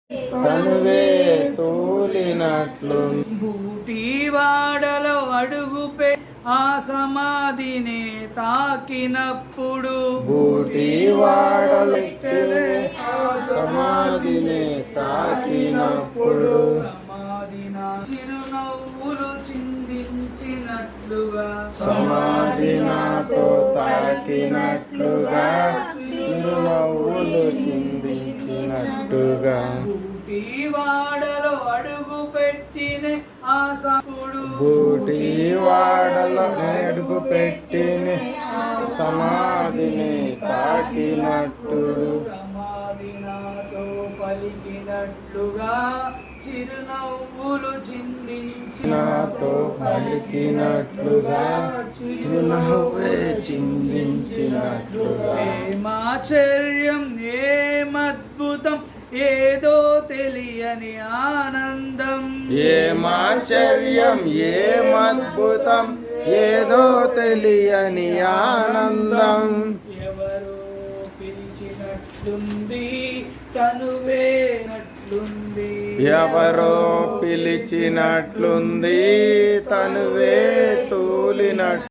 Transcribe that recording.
తనువే తూలినట్లు బూటివాడలో అడుగుపే ఆ సమాధిని తాకినప్పుడు బూటివాడలెక్కిన సమాధిని తాకినప్పుడు సమాధిన చిరునవ్వులు చిందించినట్లుగా సమాధినాతో తాకినట్లుగా చిరునవ్వులు చిందించినట్టుగా బూటివాడలో అడుగు పెట్టిన ఆ సముడు బూటివాడలో అడుగు పెట్టిన సమాధిని తాకినట్టు సమాధినాతో పలికినట్లుగా చిరునవ్వులు నాతో పలికినట్లుగా చిరునవ్వే చిందించినట్లుగా ఏమాశ్చర్యం ఏమద్భుతం ఏదో తెలియని ఆనందం ఏమాశ్చర్యం ఏమద్భుతం ఏదో తెలియని ఆనందం ఎవరో పిలిచినట్లుంది తనువేనట్లుంది ఎవరో పిలిచినట్లుంది తనువే తూలినట్టు